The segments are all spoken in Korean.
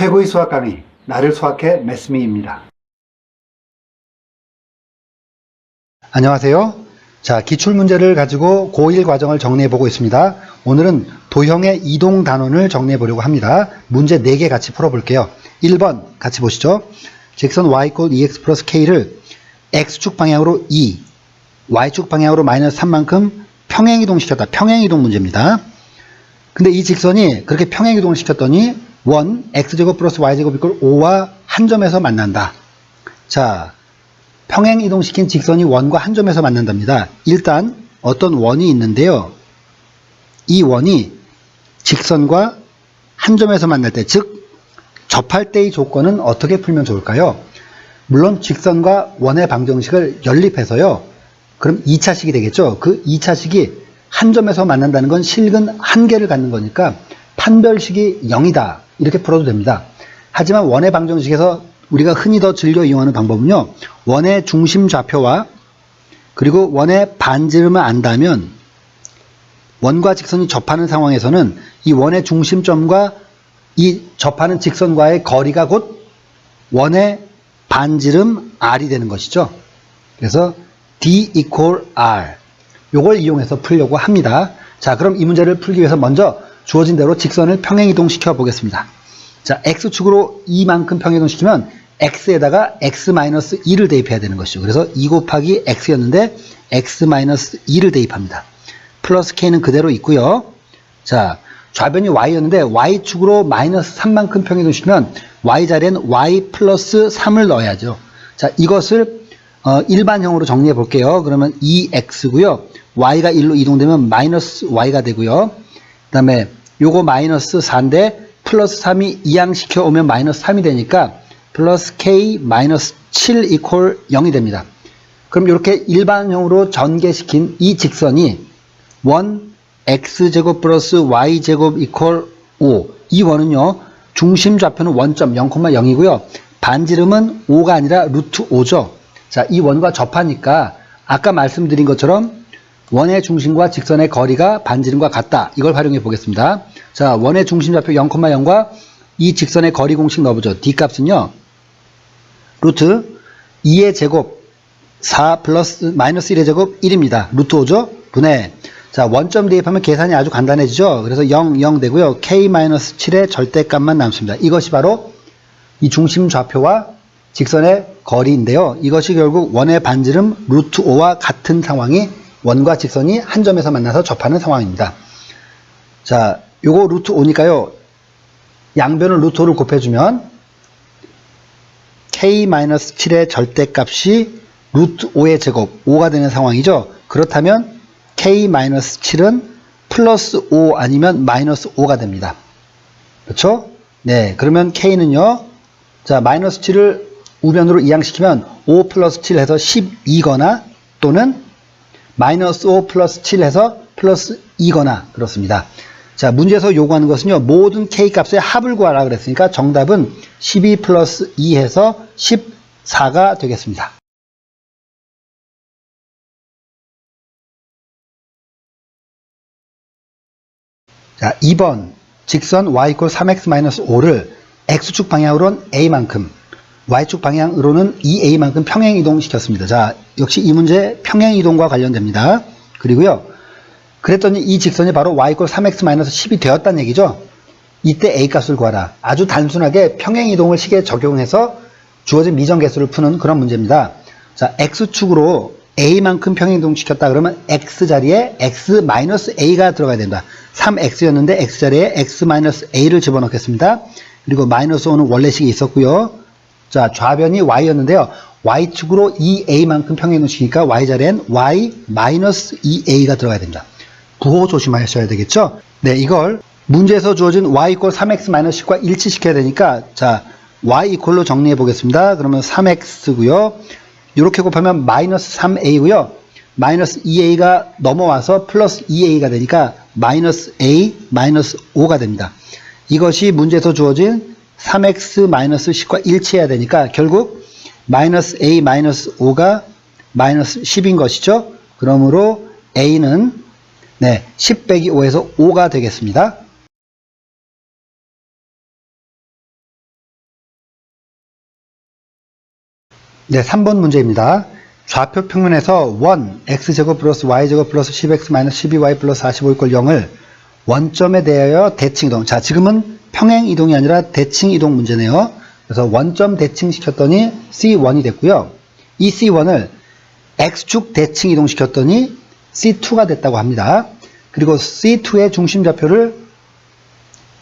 최고의 수학 강의, 나를 수학해 매스미입니다. 안녕하세요. 자, 기출문제를 가지고 고1 과정을 정리해 보고 있습니다. 오늘은 도형의 이동 단원을 정리해 보려고 합니다. 문제 4개 같이 풀어볼게요. 1번 같이 보시죠. 직선 y = 2x 플러스 k를 x축 방향으로 2, y축 방향으로 마이너스 3만큼 평행이동시켰다. 평행이동 문제입니다. 근데 이 직선이 그렇게 평행이동을 시켰더니 원 x제곱 플러스 y제곱 이퀄 5와 한 점에서 만난다. 자, 평행이동시킨 직선이 원과 한 점에서 만난답니다. 일단 어떤 원이 있는데요. 이 원이 직선과 한 점에서 만날 때, 즉 접할 때의 조건은 어떻게 풀면 좋을까요? 물론 직선과 원의 방정식을 연립해서요. 그럼 2차식이 되겠죠. 그 2차식이 한 점에서 만난다는 건 실근 한 개를 갖는 거니까 판별식이 0이다. 이렇게 풀어도 됩니다. 하지만 원의 방정식에서 우리가 흔히 더 즐겨 이용하는 방법은요. 원의 중심 좌표와 그리고 원의 반지름을 안다면 원과 직선이 접하는 상황에서는 이 원의 중심점과 이 접하는 직선과의 거리가 곧 원의 반지름 r이 되는 것이죠. 그래서 D equal R 요걸 이용해서 풀려고 합니다. 자, 그럼 이 문제를 풀기 위해서 먼저 주어진 대로 직선을 평행이동시켜 보겠습니다. 자, x축으로 2만큼 평행이동시키면 x에다가 x-2를 대입해야 되는 것이죠. 그래서 2 곱하기 x였는데 x-2를 대입합니다. 플러스 k는 그대로 있고요. 자, 좌변이 y였는데 y축으로 마이너스 3만큼 평행이동시키면 y 자리엔 y 플러스 3을 넣어야죠. 자, 이것을 일반형으로 정리해 볼게요. 그러면 2x고요. y가 1로 이동되면 마이너스 y가 되고요. 그 다음에 요거 마이너스 4인데 플러스 3이 이항시켜 오면 마이너스 3이 되니까 플러스 k 마이너스 7 이퀄 0이 됩니다. 그럼 이렇게 일반형으로 전개시킨 이 직선이 원 x제곱 플러스 y제곱 이퀄 5. 이 원은요. 중심 좌표는 원점 0,0이고요. 반지름은 5가 아니라 루트 5죠. 자, 이 원과 접하니까 아까 말씀드린 것처럼 원의 중심과 직선의 거리가 반지름과 같다. 이걸 활용해 보겠습니다. 자, 원의 중심 좌표 0,0과 이 직선의 거리 공식 넣어보죠. D 값은요. 루트 2의 제곱 4 플러스 마이너스 1의 제곱 1입니다. 루트 5죠. 분해. 자, 원점 대입하면 계산이 아주 간단해지죠. 그래서 0, 0 되고요. K-7의 절대값만 남습니다. 이것이 바로 이 중심 좌표와 직선의 거리인데요. 이것이 결국 원의 반지름 루트 5와 같은 상황이 원과 직선이 한 점에서 만나서 접하는 상황입니다. 자, 요거 루트 5니까요. 양변을 루트 5를 곱해주면 K-7의 절대값이 루트 5의 제곱 5가 되는 상황이죠. 그렇다면 K-7은 플러스 5 아니면 마이너스 5가 됩니다. 그렇죠? 네, 그러면 K는요. 자, 마이너스 7을 우변으로 이항시키면 5 플러스 7 해서 12거나 또는 마이너스 5 플러스 7 해서 플러스 2거나 그렇습니다. 자, 문제에서 요구하는 것은요. 모든 K값의 합을 구하라 그랬으니까 정답은 12 플러스 2 해서 14가 되겠습니다. 자, 2번 직선 y = 3x-5를 x축 방향으로는 a만큼 y축 방향으로는 2a만큼 평행이동시켰습니다. 자, 역시 이 문제 평행이동과 관련됩니다. 그리고요. 그랬더니 이 직선이 바로 y = 3x-10이 되었다는 얘기죠. 이때 a값을 구하라. 아주 단순하게 평행이동을 식에 적용해서 주어진 미정계수를 푸는 그런 문제입니다. 자, x축으로 a만큼 평행이동시켰다 그러면 x자리에 x-a가 들어가야 된다. 3x였는데 x자리에 x-a를 집어넣겠습니다. 그리고 마이너스 5는 원래식이 있었고요. 자, 좌변이 y였는데요. y축으로 2a만큼 평행이동시키니까 y자리엔 y-2a가 들어가야 됩니다. 구호 조심하셔야 되겠죠? 네, 이걸 문제에서 주어진 y = 3x-10과 일치시켜야 되니까 자, y 이퀄로 정리해 보겠습니다. 그러면 3x고요. 이렇게 곱하면 마이너스 3a고요. 마이너스 2a가 넘어와서 플러스 2a가 되니까 마이너스 a, 마이너스 5가 됩니다. 이것이 문제에서 주어진 3x-10과 일치해야 되니까 결국 마이너스 a, 마이너스 5가 마이너스 10인 것이죠. 그러므로 a는 10 빼기 5에서 5가 되겠습니다. 네, 3번 문제입니다. 좌표 평면에서 1, x제곱 플러스 y제곱 플러스 10x 마이너스 12y 플러스 45 이퀄 0을 원점에 대하여 대칭 이동. 자, 지금은 평행 이동이 아니라 대칭 이동 문제네요. 그래서 원점 대칭 시켰더니 C1이 됐고요. 이 C1을 x축 대칭 이동 시켰더니 C2가 됐다고 합니다. 그리고 C2의 중심 좌표를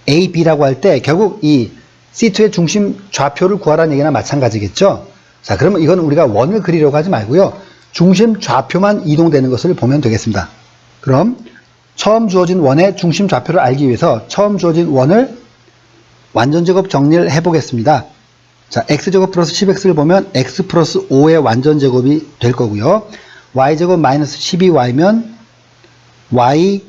A, B라고 할 때 결국 이 C2의 중심 좌표를 구하라는 얘기나 마찬가지겠죠. 자, 그러면 이건 우리가 원을 그리려고 하지 말고요. 중심 좌표만 이동되는 것을 보면 되겠습니다. 그럼 처음 주어진 원의 중심 좌표를 알기 위해서 처음 주어진 원을 완전제곱 정리를 해보겠습니다. 자, x제곱 플러스 10x를 보면 x 플러스 5의 완전제곱이 될 거고요. y제곱 마이너스 12y면 y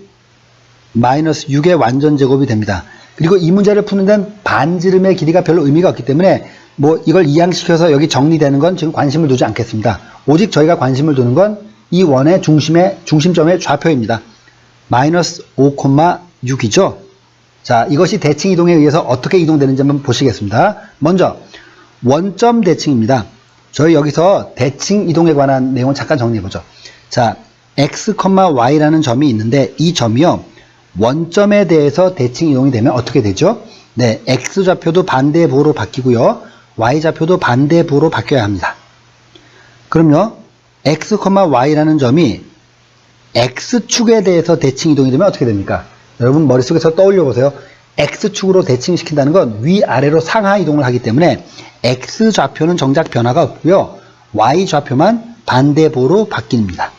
마이너스 6의 완전제곱이 됩니다. 그리고 이 문제를 푸는 데는 반지름의 길이가 별로 의미가 없기 때문에 뭐 이걸 이항시켜서 여기 정리되는 건 지금 관심을 두지 않겠습니다. 오직 저희가 관심을 두는 건 이 원의 중심점의 좌표입니다. 마이너스 5,6이죠. 자, 이것이 대칭 이동에 의해서 어떻게 이동되는지 한번 보시겠습니다. 먼저 원점 대칭입니다. 저희 여기서 대칭 이동에 관한 내용을 잠깐 정리해보죠. 자, x, y라는 점이 있는데 이 점이요. 원점에 대해서 대칭 이동이 되면 어떻게 되죠? 네, x좌표도 반대부호로 바뀌고요. y좌표도 반대부호로 바뀌어야 합니다. 그럼요, x, y라는 점이 x축에 대해서 대칭 이동이 되면 어떻게 됩니까? 여러분 머릿속에서 떠올려 보세요. x축으로 대칭시킨다는 건 위아래로 상하 이동을 하기 때문에 x좌표는 정작 변화가 없고요. y좌표만 반대부호로 바뀝니다.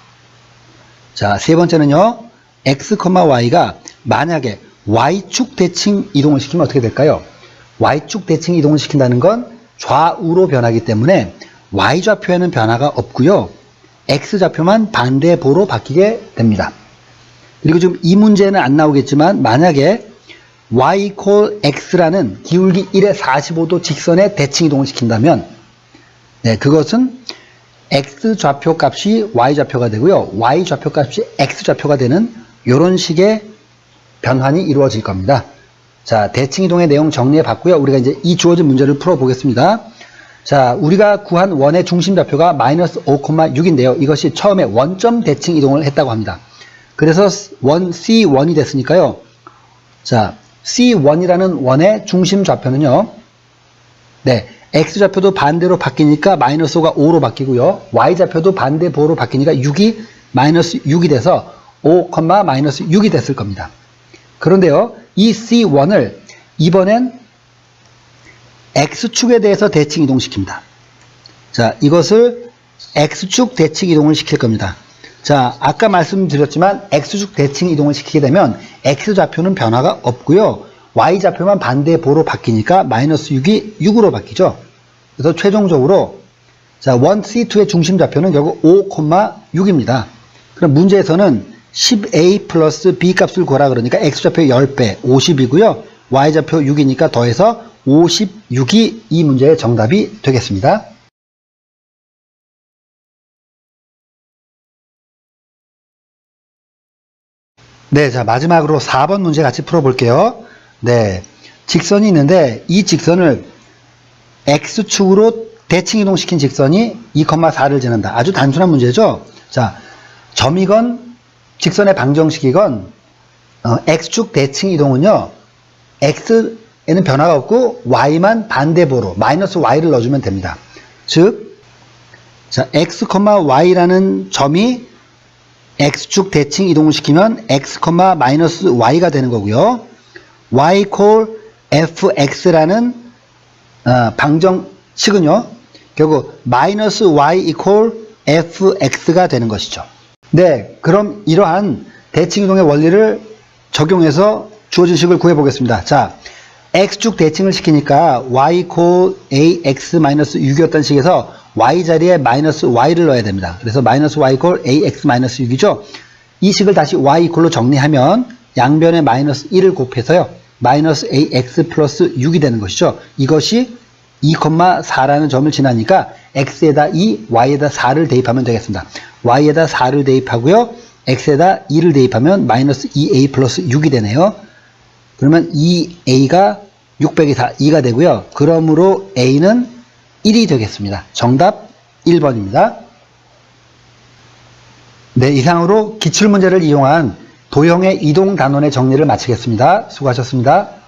자, 세 번째는요. x, y가 만약에 y축 대칭 이동을 시키면 어떻게 될까요? y축 대칭 이동을 시킨다는 건 좌우로 변하기 때문에 y좌표에는 변화가 없고요. x좌표만 반대부호로 바뀌게 됩니다. 그리고 지금 이 문제는 안 나오겠지만 만약에 y equal x라는 기울기 1의 45도 직선에 대칭 이동을 시킨다면 네, 그것은 x좌표 값이 y좌표가 되고요. y좌표 값이 x좌표가 되는 이런 식의 변환이 이루어질 겁니다. 자, 대칭 이동의 내용 정리해 봤고요. 우리가 이제 이 주어진 문제를 풀어 보겠습니다. 자, 우리가 구한 원의 중심 좌표가 마이너스 5,6인데요. 이것이 처음에 원점 대칭 이동을 했다고 합니다. 그래서 C1이 됐으니까요. 자, C1이라는 원의 중심 좌표는요. 네, x좌표도 반대로 바뀌니까 마이너스 5가 5로 바뀌고요. y좌표도 반대부호로 바뀌니까 6이 마이너스 6이 돼서 5, 마이너스 6이 됐을 겁니다. 그런데요, 이 C1을 이번엔 x축에 대해서 대칭 이동시킵니다. 자, 이것을 x축 대칭 이동을 시킬 겁니다. 자, 아까 말씀드렸지만 x축 대칭 이동을 시키게 되면 x좌표는 변화가 없고요. y좌표만 반대부호로 바뀌니까 마이너스 6이 6으로 바뀌죠. 그래서 최종적으로 자, 1C2의 중심 좌표는 결국 5,6입니다. 그럼 문제에서는 10a 플러스 b 값을 구하라 그러니까 x좌표 10배 50이고요. y좌표 6이니까 더해서 56이 이 문제의 정답이 되겠습니다. 네, 자, 마지막으로 4번 문제 같이 풀어볼게요. 네, 직선이 있는데 이 직선을 x축으로 대칭 이동시킨 직선이 2,4를 지난다. 아주 단순한 문제죠. 자, 점이건 직선의 방정식이건 x축 대칭 이동은요. x에는 변화가 없고 y만 반대부호로 마이너스 y를 넣어주면 됩니다. 즉, 자, x, y라는 점이 x축 대칭 이동을 시키면 x, 마이너스 y가 되는 거고요. y equal fx라는 방정식은요. 결국 마이너스 y equal fx가 되는 것이죠. 네, 그럼 이러한 대칭 이동의 원리를 적용해서 주어진 식을 구해보겠습니다. 자, x축 대칭을 시키니까 y equal ax-6이었던 식에서 y 자리에 마이너스 y를 넣어야 됩니다. 그래서 마이너스 y equal ax-6이죠. 이 식을 다시 y equal로 정리하면 양변에 마이너스 1을 곱해서요. 마이너스 ax 플러스 6이 되는 것이죠. 이것이 2,4라는 점을 지나니까 x에다 2, y에다 4를 대입하면 되겠습니다. y에다 4를 대입하고요. x에다 2를 대입하면 마이너스 2a 플러스 6이 되네요. 그러면 2a가 6 빼기 4, 2가 되고요. 그러므로 a는 1이 되겠습니다. 정답 1번입니다. 네, 이상으로 기출문제를 이용한 도형의 이동 단원의 정리를 마치겠습니다. 수고하셨습니다.